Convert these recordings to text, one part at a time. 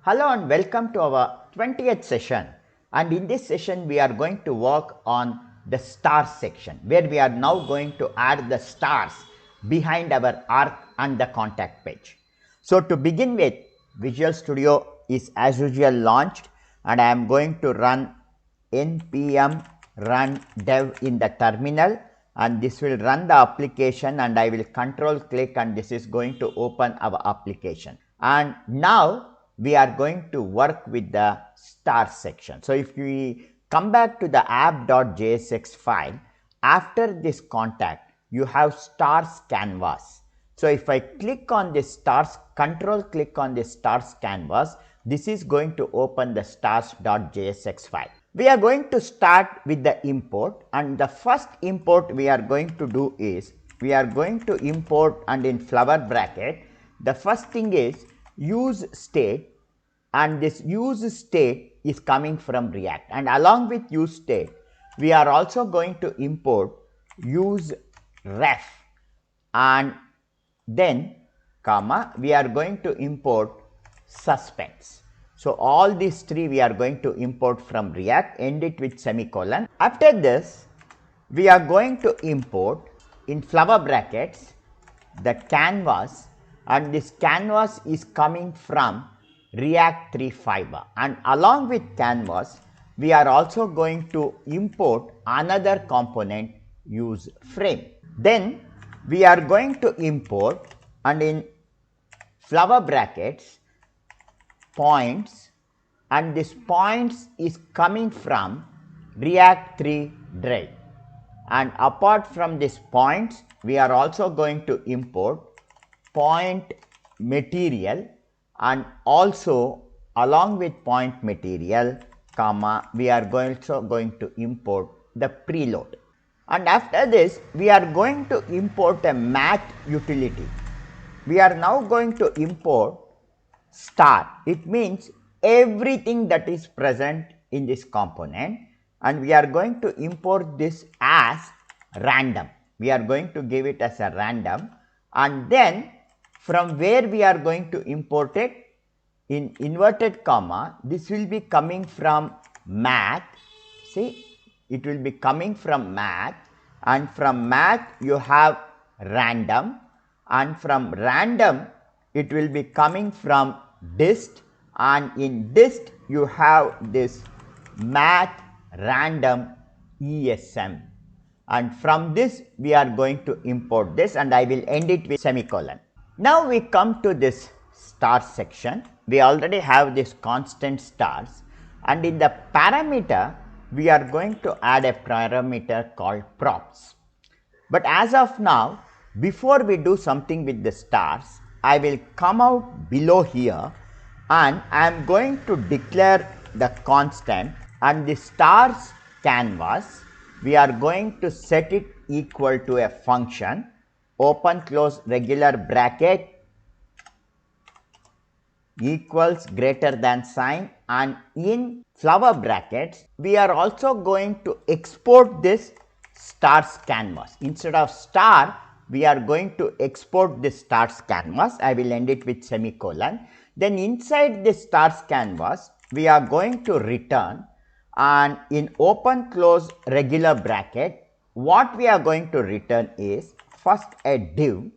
Hello and welcome to our 20th session, and in this session we are going to work on the stars section where we are now going to add the stars behind our arc and the contact page. So to begin with, Visual Studio is as usual launched, and I am going to run npm run dev in the terminal, and this will run the application, and I will control click and this is going to open our application. And now we are going to work with the stars section. So if we come back to the app.jsx file, after this contact you have StarsCanvas. So if I click on this stars, control click on this StarsCanvas, this is going to open the stars.jsx file. We are going to start with the import, and the first import we are going to do is we are going to import, and in flower bracket the first thing is use state, and this use state is coming from React, and along with use state we are also going to import use ref, and then comma we are going to import suspense. So all these three we are going to import from React, end it with semicolon. After this we are going to import in flower brackets the canvas, and this canvas is coming from React 3 fiber, and along with canvas we are also going to import another component useFrame. Then we are going to import, and in flower brackets points, and this points is coming from React 3 drive, and apart from this points we are also going to import point material, and also along with point material comma we are also going to import the preload. And after this we are going to import a math utility. We are now going to import star. It means everything that is present in this component, and we are going to import this as random. We are going to give it as a random, and then from where we are going to import it, in inverted comma this will be coming from math. See, it will be coming from math, and from math you have random, and from random it will be coming from dist, and in dist you have this math random ESM, and from this we are going to import this, and I will end it with semicolon. Now we come to this stars section. We already have this constant stars, and in the parameter we are going to add a parameter called props. But as of now, before we do something with the stars, I will come out below here, and I am going to declare the constant, and the stars canvas we are going to set it equal to a function, open close regular bracket equals greater than sign, and in flower brackets we are also going to export this stars canvas. Instead of star we are going to export this stars canvas. I will end it with semicolon. Then inside this stars canvas we are going to return, and in open close regular bracket what we are going to return is first a div,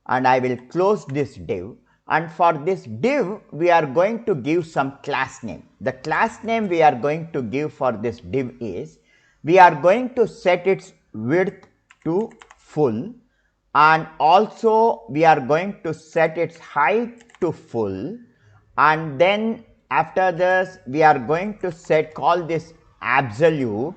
and I will close this div, and for this div we are going to give some class name. The class name we are going to give for this div is, we are going to set its width to full, and also we are going to set its height to full, and then after this we are going to call this absolute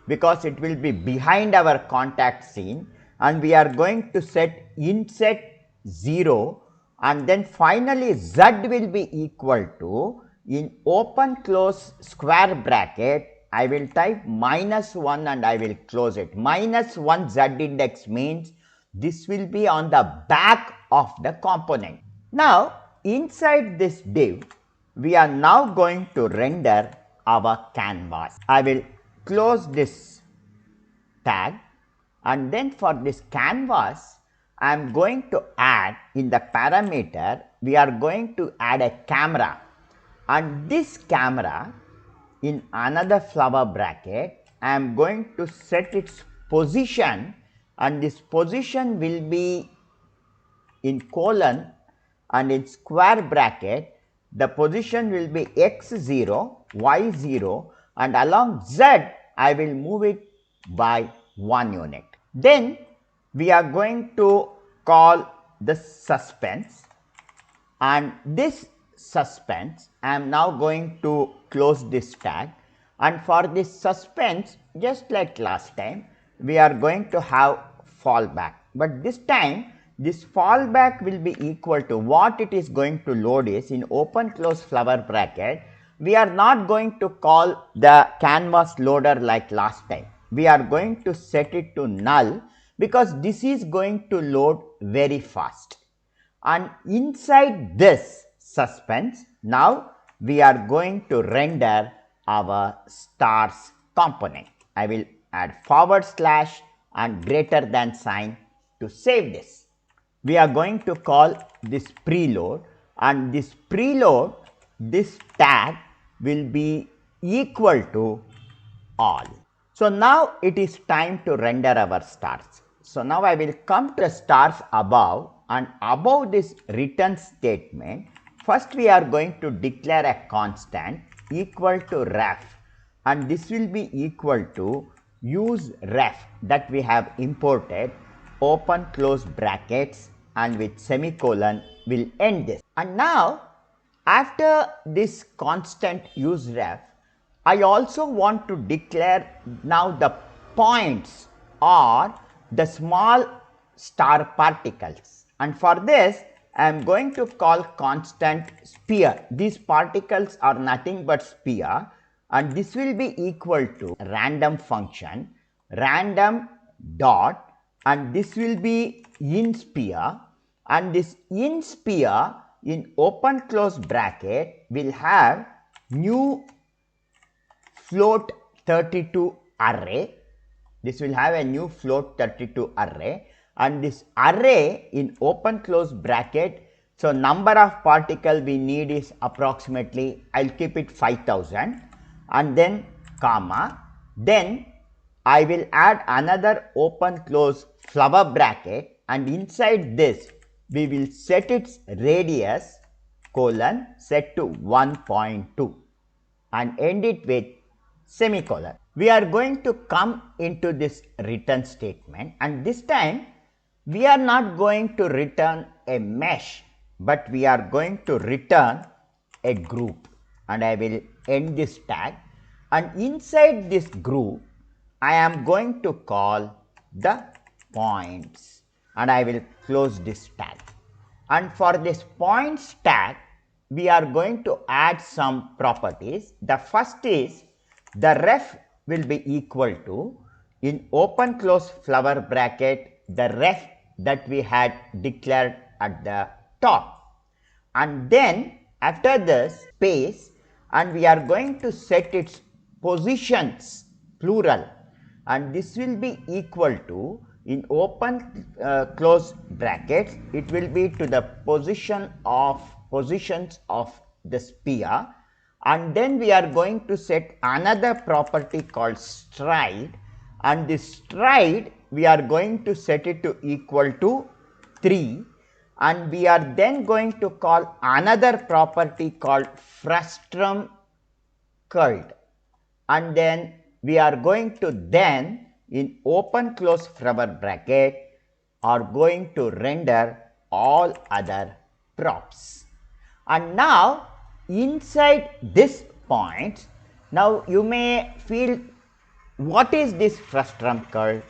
because it will be behind our contact scene, and we are going to set inset 0, and then finally z will be equal to, in open close square bracket I will type -1 and I will close it. -1 z index means this will be on the back of the component. Now inside this div we are now going to render our canvas. I will close this tag, and then for this canvas I am going to add in the parameter, we are going to add a camera. and this camera in another flower bracket I am going to set its position, and this position will be in colon, and in square bracket the position will be x0, y0, and along z I will move it by 1 unit. Then we are going to call the suspense, and this suspense I am now going to close this tag, and for this suspense, just like last time, we are going to have fallback, but this time this fallback will be equal to what it is going to load is in open close flower bracket. We are not going to call the canvas loader like last time. We are going to set it to null because this is going to load very fast. And inside this suspense, now we are going to render our stars component. I will add / and greater than sign to save this. We are going to call this preload, and this preload, this tag will be equal to all. So now it is time to render our stars. So now I will come to the stars above, and above this return statement, first we are going to declare a constant equal to ref, and this will be equal to useRef that we have imported, open close brackets, and with semicolon will end this. And now after this constant useRef, I also want to declare now the points or the small star particles, and for this I am going to call constant sphere. These particles are nothing but sphere, and this will be equal to random function random dot, and this will be in sphere, and this in sphere in open close bracket will have new float 32 array. This will have a new float 32 array, and this array in open close bracket, so number of particle we need is approximately, I will keep it 5000, and then comma, then I will add another open close flower bracket, and inside this we will set its radius colon set to 1.2 and end it with semicolon. We are going to come into this return statement, and this time we are not going to return a mesh, but we are going to return a group, and I will end this tag, and inside this group I am going to call the points, and I will close this tag. And for this points tag we are going to add some properties. The first is the ref will be equal to in open close flower bracket the ref that we had declared at the top, and then after this space, and we are going to set its positions plural, and this will be equal to in open close brackets it will be to the positions of the sphere, and then we are going to set another property called stride, and this stride we are going to set it to equal to 3, and we are then going to call another property called frustum curled, and then we are going to then in open close flower bracket are going to render all other props. And now inside this point, now you may feel, what is this frustum curl,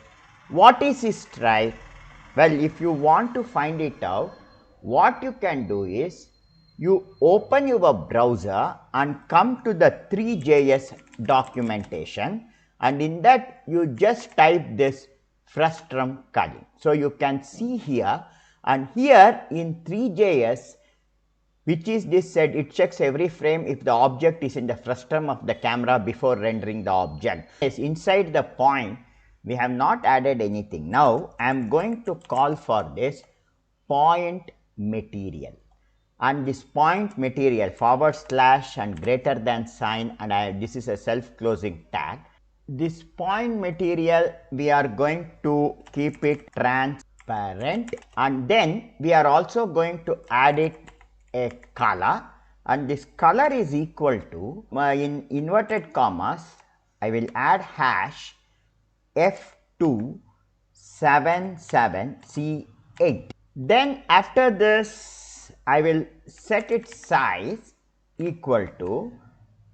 what is this stripe? Well, if you want to find it out, what you can do is you open your browser and come to the 3JS documentation, and in that you just type this frustum curling. So you can see here, and here in 3JS, which is this said, it checks every frame if the object is in the frustum of the camera before rendering the object. Yes, inside the point we have not added anything. Now I am going to call for this point material. and this point material / and greater than sign, and this is a self closing tag. This point material we are going to keep it transparent, and then we are also going to add it a color, and this color is equal to in inverted commas I will add hash F277C8. Then after this I will set its size equal to,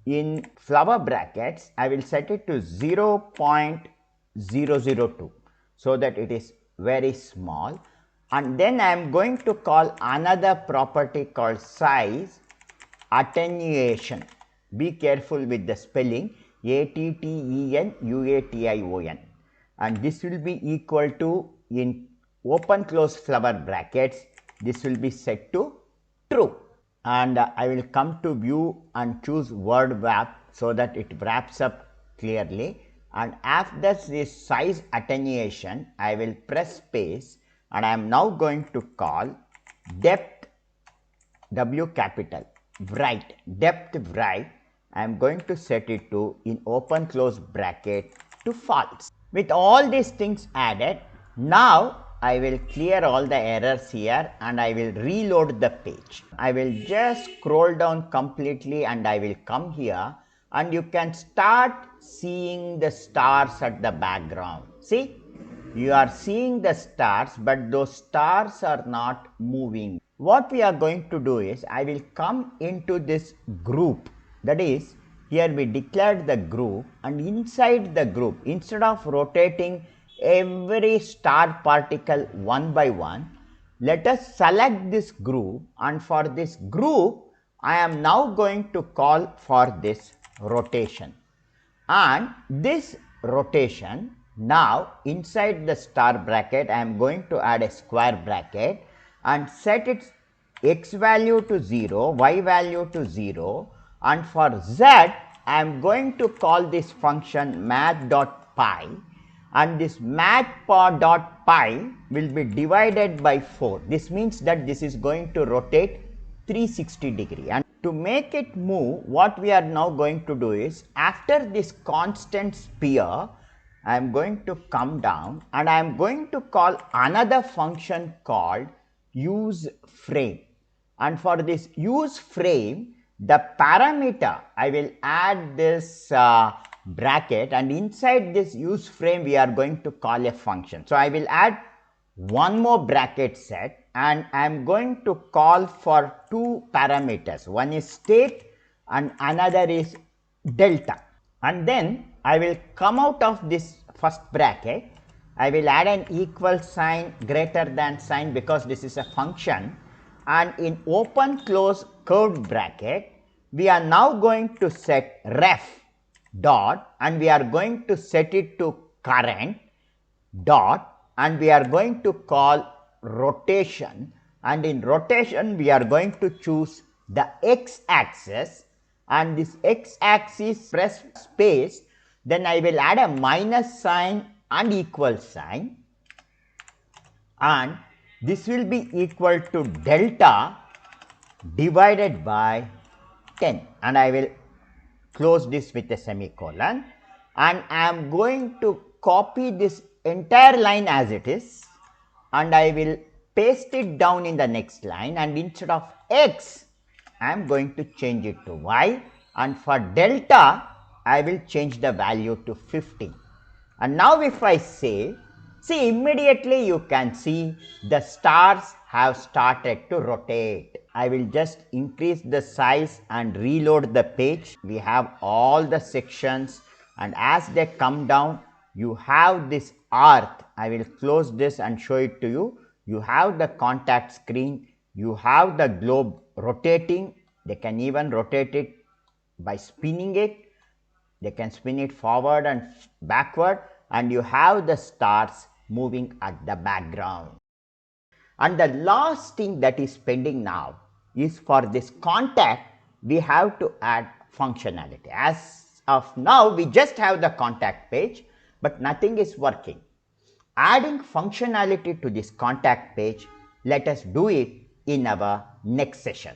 in flower brackets I will set it to 0.002 so that it is very small, and then I am going to call another property called size attenuation. Be careful with the spelling, attenuation, and this will be equal to, in open close flower brackets, this will be set to true, and I will come to view and choose word wrap so that it wraps up clearly, and after this size attenuation I will press space, and I am now going to call depth W capital right, depth right, I am going to set it to, in open close bracket, to false. With all these things added, now I will clear all the errors here and I will reload the page. I will just scroll down completely and I will come here, and you can start seeing the stars at the background. See, you are seeing the stars, but those stars are not moving. What we are going to do is, I will come into this group, that is, here we declared the group, and inside the group, instead of rotating every star particle one by one, let us select this group, and for this group I am now going to call for this rotation, and this rotation, now inside the star bracket I am going to add a square bracket and set its x value to 0, y value to 0, and for z I am going to call this function math.pi, and this math.pi will be divided by 4. This means that this is going to rotate 360 degree, and to make it move, what we are now going to do is, after this constant sphere I am going to come down and I am going to call another function called useFrame, and for this useFrame the parameter I will add this bracket, and inside this useFrame we are going to call a function. So I will add one more bracket set and I am going to call for two parameters, one is state and another is delta, and then I will come out of this first bracket, I will add an equal sign, greater than sign, because this is a function, and in open close curved bracket we are now going to set ref dot, and we are going to set it to current dot, and we are going to call rotation, and in rotation we are going to choose the x axis, and this x axis, press space, then I will add a minus sign and equal sign, and this will be equal to delta divided by 10, and I will close this with a semicolon, and I am going to copy this entire line as it is, and I will paste it down in the next line, and instead of x I am going to change it to y, and for delta I will change the value to 50. And now if I say, see, immediately you can see the stars have started to rotate. I will just increase the size and reload the page. We have all the sections, and as they come down you have this earth. I will close this and show it to you. You have the contact screen, you have the globe rotating, they can even rotate it by spinning it, they can spin it forward and backward, and you have the stars moving at the background. And the last thing that is pending now is, for this contact we have to add functionality. As of now we just have the contact page, but nothing is working. Adding functionality to this contact page, let us do it in our next session.